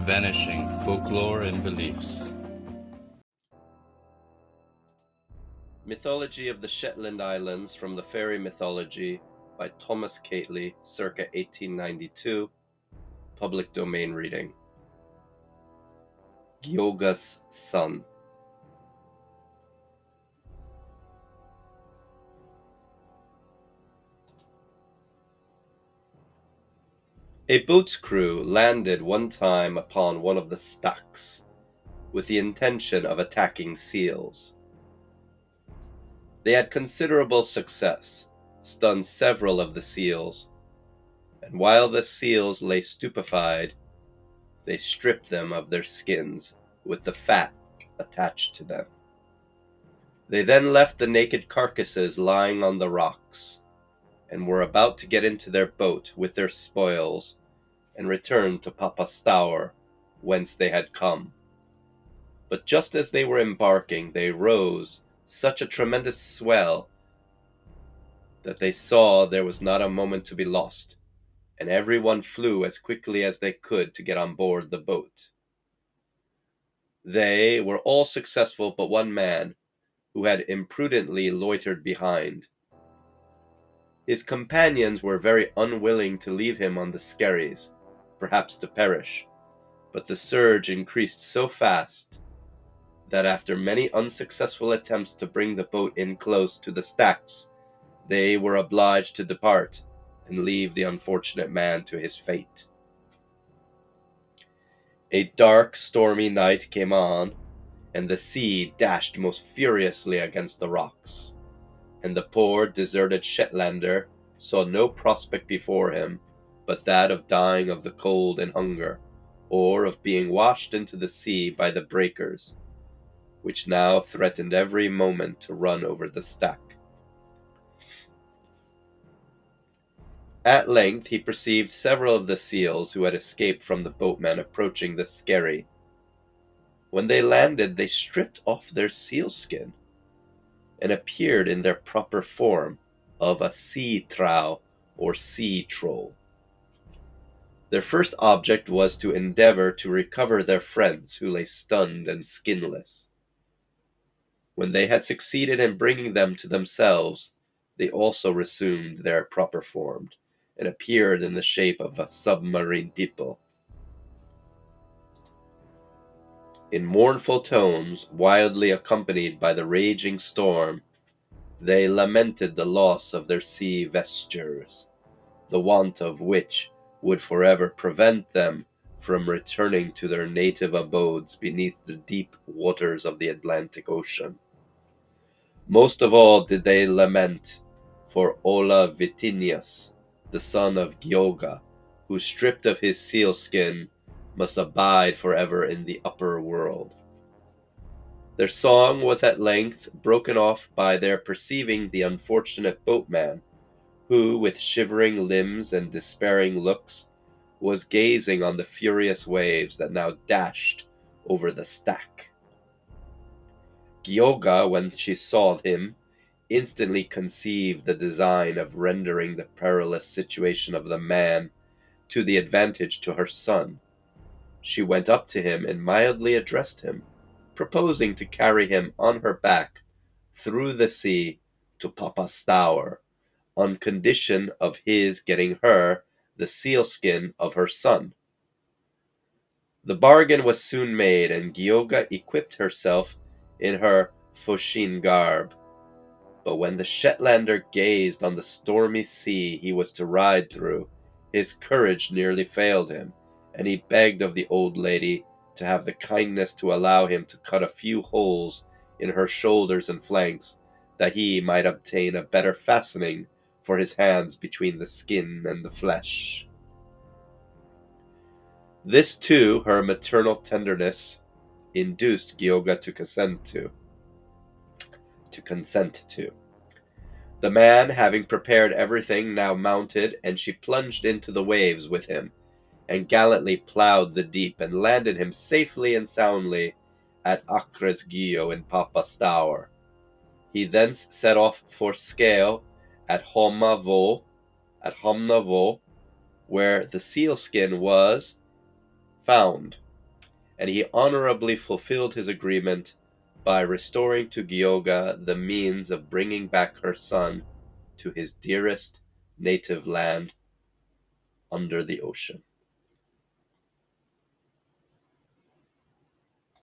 Vanishing Folklore and Beliefs. Mythology of the Shetland Islands from the Fairy Mythology by Thomas Cately, circa 1892. Public domain reading. Gioga's son. A boat's crew landed one time upon one of the stacks with the intention of attacking seals. They had considerable success, stunned several of the seals, and while the seals lay stupefied, they stripped them of their skins with the fat attached to them. They then left the naked carcasses lying on the rocks, and were about to get into their boat with their spoils and return to Papastaur, whence they had come. But just as they were embarking, they rose such a tremendous swell that they saw there was not a moment to be lost, and everyone flew as quickly as they could to get on board the boat. They were all successful but one man, who had imprudently loitered behind. His companions were very unwilling to leave him on the skerries, perhaps to perish, but the surge increased so fast that after many unsuccessful attempts to bring the boat in close to the stacks, they were obliged to depart and leave the unfortunate man to his fate. A dark, stormy night came on, and the sea dashed most furiously against the rocks, and the poor, deserted Shetlander saw no prospect before him but that of dying of the cold and hunger, or of being washed into the sea by the breakers, which now threatened every moment to run over the stack. At length he perceived several of the seals who had escaped from the boatmen approaching the skerry. When they landed, they stripped off their sealskin and appeared in their proper form of a sea trow or sea troll. Their first object was to endeavor to recover their friends who lay stunned and skinless. When they had succeeded in bringing them to themselves, they also resumed their proper form and appeared in the shape of a submarine people. In mournful tones, wildly accompanied by the raging storm, they lamented the loss of their sea vestures, the want of which would forever prevent them from returning to their native abodes beneath the deep waters of the Atlantic Ocean. Most of all did they lament for Ola Vitinius, the son of Gioga, who, stripped of his sealskin, must abide forever in the upper world. Their song was at length broken off by their perceiving the unfortunate boatman, who, with shivering limbs and despairing looks, was gazing on the furious waves that now dashed over the stack. Gioga, when she saw him, instantly conceived the design of rendering the perilous situation of the man to the advantage to her son. She went up to him and mildly addressed him, proposing to carry him on her back through the sea to Papastaur, on condition of his getting her the sealskin of her son. The bargain was soon made, and Gioga equipped herself in her Foshin garb. But when the Shetlander gazed on the stormy sea he was to ride through, his courage nearly failed him, and he begged of the old lady to have the kindness to allow him to cut a few holes in her shoulders and flanks, that he might obtain a better fastening for his hands between the skin and the flesh. This too her maternal tenderness induced Gioga to consent to. The man, having prepared everything, now mounted, and she plunged into the waves with him, and gallantly ploughed the deep, and landed him safely and soundly at Acresgio in Papastaur. He thence set off for Scale at Homnavo, where the sealskin was found, and he honorably fulfilled his agreement by restoring to Gioga the means of bringing back her son to his dearest native land under the ocean.